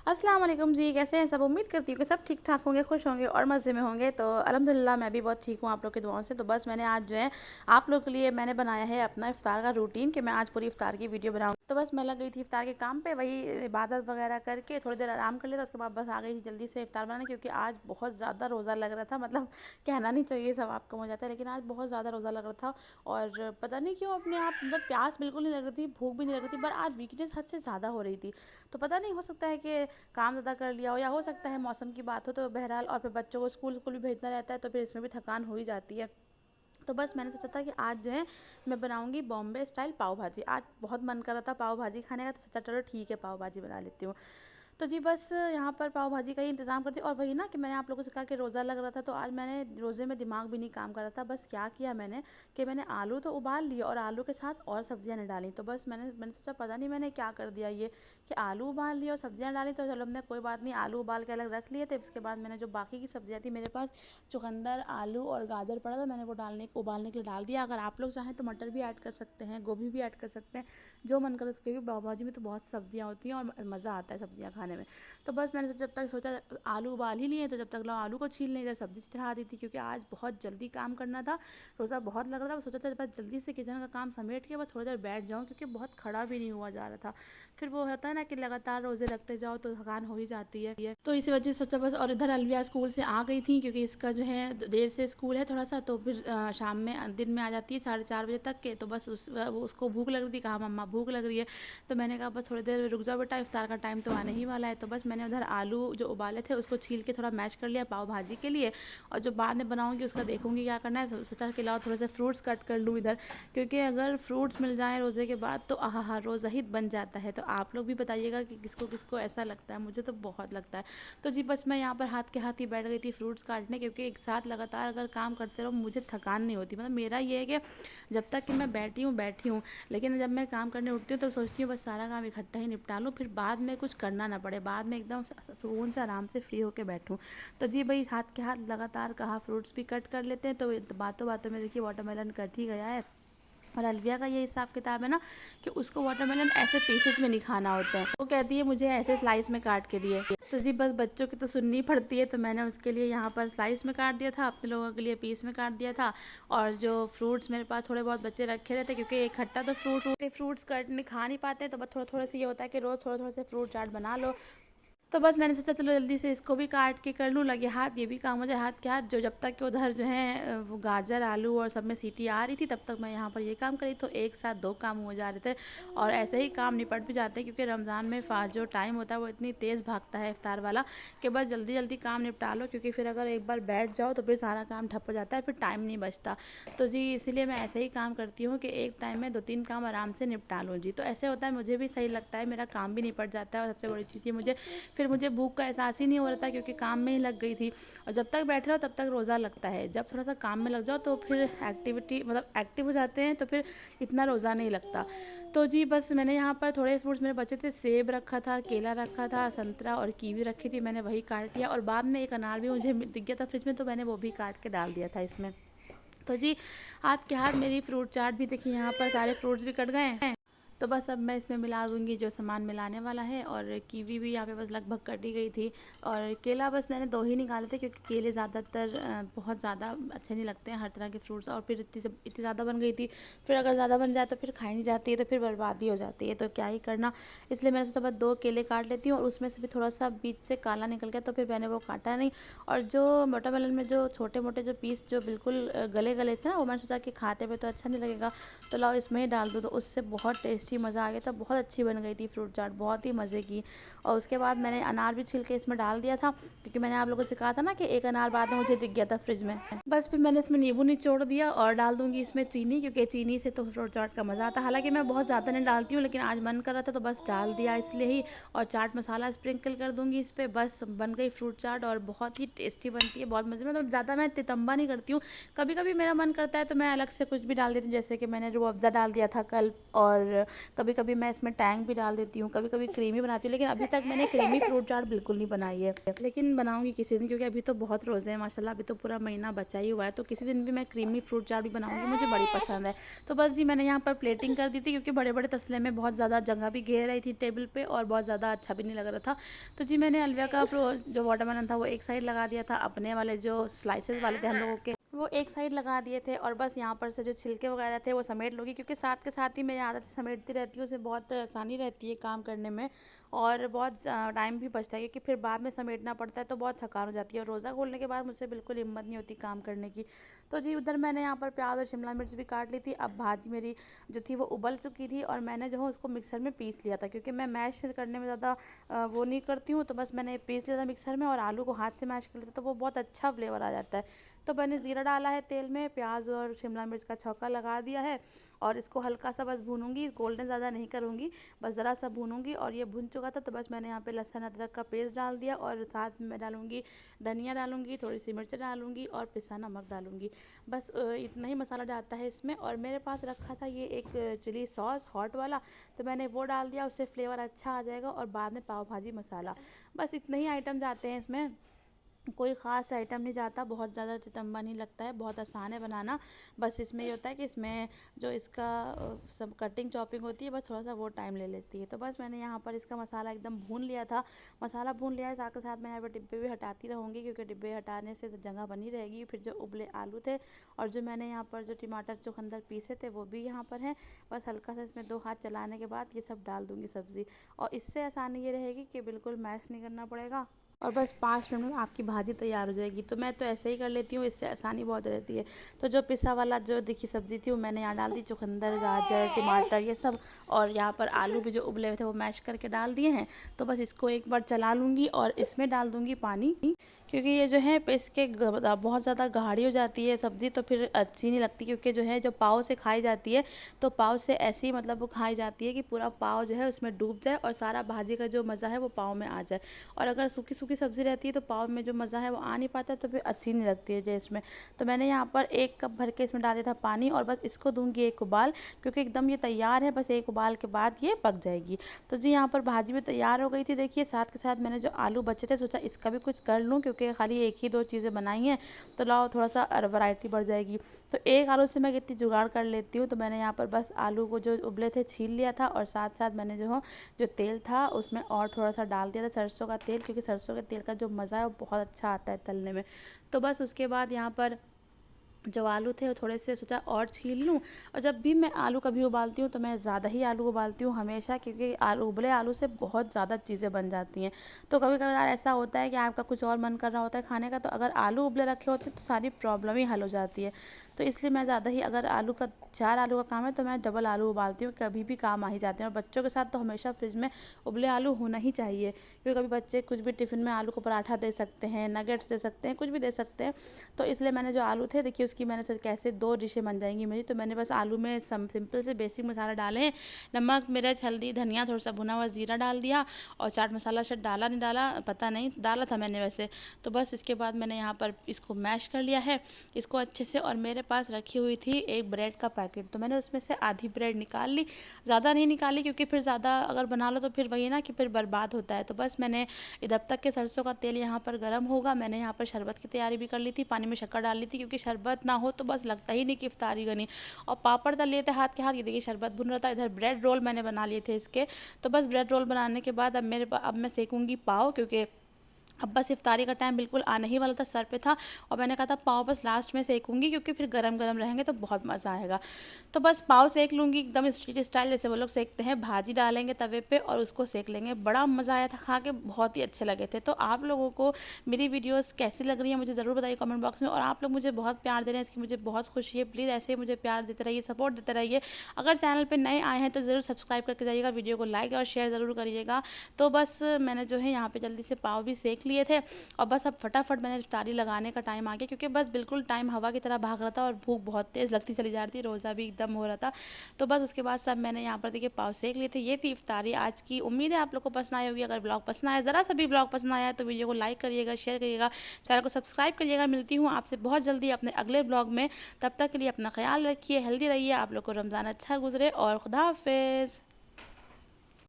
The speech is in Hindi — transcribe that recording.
अस्सलाम वालेकुम जी, कैसे हैं सब। उम्मीद करती हूँ कि सब ठीक ठाक होंगे, खुश होंगे और मज़े में होंगे। तो अल्हम्दुलिल्लाह मैं भी बहुत ठीक हूँ आप लोग की दुआओं से। तो बस मैंने आज जो है आप लोग के लिए मैंने बनाया है अपना इफ्तार का रूटीन कि मैं आज पूरी इफ्तार की वीडियो बनाऊँ। तो बस मैं लग गई थी इफ्तार के काम पे, वही इबादत वगैरह करके थोड़ी देर आराम कर लिया था। उसके बाद बस आ गई थी जल्दी से इफ्तार बनाने, क्योंकि आज बहुत ज़्यादा रोज़ा लग रहा था। मतलब कहना नहीं चाहिए, सब आपका हो जाता है, लेकिन आज बहुत ज़्यादा रोज़ा लग रहा था। और पता नहीं क्यों अपने आप मतलब प्यास बिल्कुल नहीं लग रही थी, भूख भी नहीं लग रही थी, पर आज वीकनेस हद से ज़्यादा हो रही थी। तो पता नहीं, हो सकता है कि काम ज़्यादा कर लिया हो, या हो सकता है मौसम की बात हो। तो बहरहाल, और फिर बच्चों को स्कूल स्कूल भी भेजना रहता है, तो फिर इसमें भी थकान हो ही जाती है। तो बस मैंने सोचा था कि आज जो है मैं बनाऊंगी बॉम्बे स्टाइल पाव भाजी। आज बहुत मन कर रहा था पाव भाजी खाने का, तो सोचा चलो ठीक है पाव भाजी बना लेती हूँ। तो जी बस यहाँ पर पाव भाजी का ही इंतज़ाम करती हूँ। और वही ना कि मैंने आप लोगों से कहा कि रोज़ा लग रहा था, तो आज मैंने रोज़े में दिमाग भी नहीं काम कर रहा था। बस क्या किया मैंने कि मैंने आलू तो उबाल लिए और आलू के साथ और सब्जियां नहीं डाली। तो बस मैंने सोचा पता नहीं मैंने क्या कर दिया ये, कि आलू उबाल लिए और सब्जियां डाली। तो चलो हमने कोई बात नहीं, आलू उबाल के अलग रख लिए थे। उसके बाद मैंने जो बाकी की सब्जियां थी मेरे पास, चुकंदर, आलू और गाजर पड़ा था, मैंने वो उबालने के लिए डाल दिया। अगर आप लोग चाहें तो मटर भी ऐड कर सकते हैं, गोभी भी ऐड कर सकते हैं, जो मन करे। क्योंकि पाव भाजी में तो बहुत सब्जियां होती हैं और मज़ा आता है सब्जियां खाने में। तो बस मैंने जब तक सोचा आलू उबाल ही लिए, तो जब तक लो आलू को छील लें, इधर सब्जी चढ़ा दी थी, क्योंकि आज बहुत जल्दी काम करना था। रोज़ा बहुत लग रहा था, सोचा था बस जल्दी से किचन का काम समेट के बस थोड़ी देर बैठ जाऊँ, क्योंकि बहुत खड़ा भी नहीं हुआ जा रहा था। फिर वो होता है ना कि लगातार रोज़े रखते जाओ तो थकान हो ही जाती है। तो इसी वजह से सोचा बस। और इधर अलविया स्कूल से आ गई थी, क्योंकि इसका जो है देर से स्कूल है थोड़ा सा, तो फिर शाम में दिन में आ जाती है 4:30 बजे तक के। तो बस उसको भूख लग रही थी, कहा मम्मा भूख लग रही है। तो मैंने कहा बस थोड़ी देर रुक जाओ बेटा, इफ्तार का टाइम तो आने ही वाला है। तो बस मैंने उधर आलू जो उबाले थे उसको छील के थोड़ा मैश कर लिया पाव भाजी के लिए। और जो बाद में बनाऊंगी उसका देखूंगी क्या करना है। सोचा कि लाओ थोड़े से फ्रूट्स कट कर लूँ इधर, क्योंकि अगर फ्रूट्स मिल जाएं रोज़े के बाद तो आहा रोज़ा ही बन जाता है। तो आप लोग भी बताइएगा कि किसको किसको ऐसा लगता है, मुझे तो बहुत लगता है। तो जी बस मैं यहाँ पर हाथ के हाथ ही बैठ गई थी फ्रूट्स काटने, क्योंकि एक साथ लगातार अगर काम करते रहो मुझे थकान नहीं होती। मतलब मेरा ये है कि जब तक कि मैं बैठी हूँ, लेकिन जब मैं काम करने उठती हूँ तो सोचती हूँ बस सारा काम इकट्ठा ही निपटा लूँ, फिर बाद में कुछ करना ना पड़े, बाद में एकदम सुकून से आराम से फ्री होकर बैठूँ। तो जी भाई हाथ के हाथ लगातार कहा फ्रूट्स भी कट कर लेते हैं। तो बातों बातों में देखिए वाटरमेलन कट ही गया है। और अलविया का ये हिसाब किताब है ना कि उसको वाटरमेलन ऐसे पीसेस में नहीं खाना होता है, वो कहती है मुझे ऐसे स्लाइस में काट के दिए। तो जी बस बच्चों की तो सुननी पड़ती है, तो मैंने उसके लिए यहाँ पर स्लाइस में काट दिया था, अपने लोगों के लिए पीस में काट दिया था। और जो फ्रूट्स मेरे पास थोड़े बहुत बच्चे रखे रहते, क्योंकि इकट्ठा तो फ्रूट्स कट नहीं खा नहीं पाते, तो बस थोड़ा थोड़ा सा ये होता है कि रोज़ थोड़ा थोड़ा से फ्रूट चाट बना लो। तो बस मैंने सोचा चलो जल्दी से इसको भी काट के कर लूँ, लगे हाथ ये भी काम हो जाए। हाथ के हाथ जो जब तक कि उधर जो है वो गाजर आलू और सब में सीटी आ रही थी, तब तक मैं यहाँ पर ये काम करी। तो एक साथ दो काम हो जा रहे थे, और ऐसे ही काम निपट भी जाते हैं, क्योंकि रमज़ान में जो टाइम होता है वो इतनी तेज़ भागता है इफ्तार वाला, कि बस जल्दी जल्दी काम निपटा लो, क्योंकि फिर अगर एक बार बैठ जाओ तो फिर सारा काम ठप हो जाता है, फिर टाइम नहीं बचता। तो जी इसीलिए मैं ऐसे ही काम करती हूँ कि एक टाइम में 2-3 काम आराम से निपटा लूँ जी। तो ऐसे होता है, मुझे भी सही लगता है, मेरा काम भी निपट जाता है। और सबसे बड़ी चीज़ ये मुझे भूख का एहसास ही नहीं हो रहा था, क्योंकि काम में ही लग गई थी। और जब तक बैठे रहो तब तक रोज़ा लगता है, जब थोड़ा सा काम में लग जाओ तो फिर एक्टिविटी मतलब एक्टिव हो जाते हैं, तो फिर इतना रोज़ा नहीं लगता। तो जी बस मैंने यहाँ पर थोड़े फ्रूट्स मेरे बचे थे, सेब रखा था, केला रखा था, संतरा और कीवी रखी थी, मैंने वही काट लिया। और बाद में एक अनार भी मुझे दिख गया था फ्रिज में, तो मैंने वो भी काट के डाल दिया था इसमें। तो जी हाथ के हाथ मेरी फ्रूट चाट भी देखिए, यहाँ पर सारे फ्रूट्स भी कट गए हैं। तो बस अब मैं इसमें मिला दूँगी जो सामान मिलाने वाला है। और कीवी भी यहाँ पे बस लगभग कट ही गई थी। और केला बस मैंने 2 ही निकाले थे, क्योंकि केले ज़्यादातर बहुत ज़्यादा अच्छे नहीं लगते हैं हर तरह के फ्रूट्स। और फिर इतनी ज़्यादा बन गई थी, फिर अगर ज़्यादा बन जाए तो फिर खाई नहीं जाती है, तो फिर बर्बादी हो जाती है, तो क्या ही करना। इसलिए मैंने सोचा बस 2 केले काट लेती हूँ, और उसमें से भी थोड़ा सा बीच से काला निकल गया, तो फिर मैंने वो काटा नहीं। और जो वाटरमेलन में जो छोटे मोटे जो पीस जो बिल्कुल गले गले थे ना, वो मैंने सोचा कि खाते हुए तो अच्छा नहीं लगेगा, तो लाओ इसमें ही डाल दो। तो उससे बहुत टेस्टी मज़ा आ गया था, बहुत अच्छी बन गई थी फ्रूट चाट, बहुत ही मज़े की। और उसके बाद मैंने अनार भी छिल के इसमें डाल दिया था, क्योंकि मैंने आप लोगों से कहा था ना कि एक अनार बाद में मुझे दिख गया था फ्रिज में। बस फिर मैंने इसमें नींबू निचोड़ दिया, और डाल दूंगी इसमें चीनी, क्योंकि चीनी से तो फ्रूट चाट का मज़ा आता है। हालांकि मैं बहुत ज़्यादा नहीं डालती हूँ, लेकिन आज मन कर रहा था तो बस डाल दिया इसलिए ही। और चाट मसाला स्प्रिंकल कर दूंगी इस पर, बस बन गई फ्रूट चाट। और बहुत ही टेस्टी बनती है, बहुत मज़े में। मतलब ज़्यादा मैं तितम्बा नहीं करती हूँ, कभी कभी मेरा मन करता है तो मैं अलग से कुछ भी डाल देती हूँ, जैसे कि मैंने रूह अफ़ज़ा डाल दिया था कल, और कभी कभी मैं इसमें टैंग भी डाल देती हूँ, कभी कभी क्रीमी बनाती हूँ, लेकिन अभी तक मैंने क्रीमी फ्रूट चाट बिल्कुल नहीं बनाई है। लेकिन बनाऊँगी किसी दिन, क्योंकि अभी तो बहुत रोज़े हैं माशाल्लाह, अभी तो पूरा महीना बचा ही हुआ है, तो किसी दिन भी मैं क्रीमी फ्रूट चाट भी बनाऊँगी, मुझे बड़ी पसंद है। तो बस जी मैंने यहाँ पर प्लेटिंग कर दी थी, क्योंकि बड़े बड़े तसले में बहुत ज़्यादा जगह भी घेर रही थी टेबल पे और बहुत ज़्यादा अच्छा भी नहीं लग रहा था। तो जी मैंने अलविया का जो वाटरमेलन था वो एक साइड लगा दिया था, अपने वाले जो स्लाइसेस वाले थे हम लोगों के वो एक साइड लगा दिए थे, और बस यहाँ पर से जो छिलके वगैरह थे वो समेट लूँगी, क्योंकि साथ के साथ ही मेरी आदत समेटती रहती है, उसमें बहुत आसानी रहती है काम करने में और बहुत टाइम भी बचता है, क्योंकि फिर बाद में समेटना पड़ता है तो बहुत थकान हो जाती है, और रोज़ा खोलने के बाद मुझसे बिल्कुल हिम्मत नहीं होती काम करने की। तो जी उधर मैंने यहाँ पर प्याज और शिमला मिर्च भी काट ली थी। अब भाजी मेरी जो थी वो उबल चुकी थी, और मैंने जो है उसको मिक्सर में पीस लिया था, क्योंकि मैं मैश करने में ज़्यादा वो नहीं करती हूँ, तो बस मैंने पीस लिया था मिक्सर में, और आलू को हाथ से मैश कर लिया था, तो वो बहुत अच्छा फ्लेवर आ जाता है। तो मैंने ज़ीरा डाला है तेल में, प्याज और शिमला मिर्च का छौंका लगा दिया है, और इसको हल्का सा बस भूनूंगी, गोल्डन ज़्यादा नहीं करूँगी, बस ज़रा सा भूनूंगी। और ये भुन चुका था, तो बस मैंने यहाँ पे लहसुन अदरक का पेस्ट डाल दिया, और साथ में मैं डालूंगी धनिया डालूंगी, थोड़ी सी मिर्च डालूंगी और पिसा नमक डालूंगी। बस इतना ही मसाला डालता है इसमें। और मेरे पास रखा था ये एक चिली सॉस हॉट वाला, तो मैंने वो डाल दिया, उससे फ्लेवर अच्छा आ जाएगा। और बाद में पाव भाजी मसाला, बस इतने ही आइटम जाते हैं इसमें, कोई ख़ास आइटम नहीं जाता, बहुत ज़्यादा लंबा नहीं लगता है, बहुत आसान है बनाना। बस इसमें ये होता है कि इसमें जो इसका सब कटिंग चॉपिंग होती है, बस थोड़ा सा वो टाइम ले लेती है। तो बस मैंने यहाँ पर इसका मसाला एकदम भून लिया था, मसाला भून लिया है, साथ के साथ मैं यहाँ पर डिब्बे भी हटाती रहूँगी, क्योंकि डिब्बे हटाने से तो जगह बनी रहेगी। फिर जो उबले आलू थे और जो मैंने यहाँ पर जो टमाटर चुकंदर पीसे थे वो भी यहाँ पर हैं। बस हल्का सा इसमें 2 हाथ चलाने के बाद ये सब डाल दूँगी सब्ज़ी, और इससे आसानी ये रहेगी कि बिल्कुल मैश नहीं करना पड़ेगा, और बस 5 मिनट में आपकी भाजी तैयार हो जाएगी। तो मैं तो ऐसे ही कर लेती हूँ, इससे आसानी बहुत रहती है। तो जो पिसा वाला जो देखिए सब्ज़ी थी वो मैंने यहाँ डाल दी, चुकंदर गाजर टमाटर ये सब, और यहाँ पर आलू भी जो उबले हुए थे वो मैश करके डाल दिए हैं। तो बस इसको एक बार चला लूँगी और इसमें डाल दूँगी पानी, क्योंकि ये जो है इसके बहुत ज़्यादा गाढ़ी हो जाती है सब्ज़ी, तो फिर अच्छी नहीं लगती, क्योंकि जो है जो पाव से खाई जाती है, तो पाव से ऐसी मतलब वो खाई जाती है कि पूरा पाव जो है उसमें डूब जाए और सारा भाजी का जो मज़ा है वो पाव में आ जाए। और अगर सूखी सूखी सब्ज़ी रहती है तो पाव में जो मज़ा है वो आ नहीं पाता, तो फिर अच्छी नहीं लगती है जो इसमें। तो मैंने यहाँ पर 1 कप भर के इसमें डाल दिया था पानी, और बस इसको दूँगी एक उबाल, क्योंकि एकदम ये तैयार है, बस एक उबाल के बाद ये पक जाएगी। तो जी यहाँ पर भाजी भी तैयार हो गई थी देखिए, साथ के साथ मैंने जो आलू बचे थे सोचा इसका भी कुछ कर लूँ, क्योंकि खाली एक ही 2 चीज़ें बनाई हैं, तो लाओ थोड़ा सा वैरायटी बढ़ जाएगी। तो एक आलू से मैं कितनी जुगाड़ कर लेती हूँ। तो मैंने यहाँ पर बस आलू को जो उबले थे छील लिया था, और साथ साथ मैंने जो तेल था उसमें और थोड़ा सा डाल दिया था सरसों का तेल, क्योंकि सरसों के तेल का जो मज़ा है वो बहुत अच्छा आता है तलने में। तो बस उसके बाद यहाँ पर जो आलू थे वो थोड़े से सोचा और छील लूँ। और जब भी मैं आलू कभी उबालती हूँ तो मैं ज़्यादा ही आलू उबालती हूँ हमेशा, क्योंकि आलू उबले आलू से बहुत ज़्यादा चीज़ें बन जाती हैं। तो कभी कभार ऐसा होता है कि आपका कुछ और मन कर रहा होता है खाने का, तो अगर आलू उबले रखे होते हैं तो सारी प्रॉब्लम ही हल हो जाती है। तो इसलिए मैं ज़्यादा ही, अगर 4 आलू का काम है तो मैं डबल आलू उबालती हूँ, कभी भी काम आ ही जाते हैं। और बच्चों के साथ तो हमेशा फ्रिज में उबले आलू होना ही चाहिए, क्योंकि कभी बच्चे कुछ भी टिफ़िन में आलू को पराठा दे सकते हैं, नगेट्स दे सकते हैं, कुछ भी दे सकते हैं। तो इसलिए मैंने जो आलू थे देखिए उसकी मैंने सोचा कैसे 2 डिशें बन जाएंगी मेरी। तो मैंने बस आलू में सिंपल से बेसिक मसाला डाले, नमक मिर्च हल्दी धनिया थोड़ा सा भुना हुआ ज़ीरा डाल दिया, और चाट मसाला शायद डाला नहीं डाला पता नहीं, डाला था मैंने वैसे। तो बस इसके बाद मैंने यहाँ पर इसको मैश कर लिया है इसको अच्छे से। और मेरे पास रखी हुई थी एक ब्रेड का पैकेट, तो मैंने उसमें से आधी ब्रेड निकाल ली, ज़्यादा नहीं निकाली, क्योंकि फिर ज़्यादा अगर बना लो तो फिर वही ना कि फिर बर्बाद होता है। तो बस मैंने जब तक के सरसों का तेल यहाँ पर गर्म होगा, मैंने यहाँ पर शरबत की तैयारी भी कर ली थी, पानी में शक्कर डाल ली थी, क्योंकि शरबत ना हो तो बस लगता ही नहीं कि इफ्तारी बनी। और पापड़ तल लिए थे हाथ के हाथ, ये देखिए शरबत भुन रहा था, इधर ब्रेड रोल मैंने बना लिए थे इसके। तो बस ब्रेड रोल बनाने के बाद अब मैं सेकूंगी पाव, क्योंकि अब बस इफ्तारी का टाइम बिल्कुल आने ही वाला था, सर पे था, और मैंने कहा था पाव बस लास्ट में सेकूंगी, क्योंकि फिर गरम गरम रहेंगे तो बहुत मज़ा आएगा। तो बस पाव सेक लूँगी एकदम स्ट्रीट स्टाइल, जैसे वो लोग सेकते हैं, भाजी डालेंगे तवे पे और उसको सेक लेंगे। बड़ा मज़ा आया था खा के, बहुत ही अच्छे लगे थे। तो आप लोगों को मेरी वीडियोज़ कैसी लग रही है मुझे ज़रूर बताइए कमेंट बॉक्स में। और आप लोग मुझे बहुत प्यार दे रहे हैं, इसकी मुझे बहुत खुशी है। प्लीज़ ऐसे ही मुझे प्यार देते रहिए, सपोर्ट देते रहिए। अगर चैनल पर नए आए हैं तो ज़रूर सब्सक्राइब करके जाइएगा, वीडियो को लाइक और शेयर ज़रूर करिएगा। तो बस मैंने जो है यहाँ पर जल्दी से पाव भी सेक लिए थे, और बस अब फटाफट मैंने इफ्तारी लगाने का टाइम आ गया, क्योंकि बस बिल्कुल टाइम हवा की तरह भाग रहा था और भूख बहुत तेज़ लगती चली जा रही थी, रोज़ा भी एकदम हो रहा था। तो बस उसके बाद सब मैंने यहाँ पर देखिए पाव सेक लिए थे। ये थी इफ्तारी आज की। उम्मीद है आप लोग को पसंद आई होगी। अगर ब्लॉग पसंद आया, ज़रा सा भी ब्लॉग पसंद आया है तो वीडियो को लाइक करिएगा, शेयर करिएगा, चैनल को सब्सक्राइब करिएगा। मिलती हूँ आपसे बहुत जल्दी अपने अगले ब्लॉग में। तब तक के लिए अपना ख्याल रखिए, हेल्दी रहिए, आप लोग को रमज़ान अच्छा गुजरे और खुदा हाफिज़।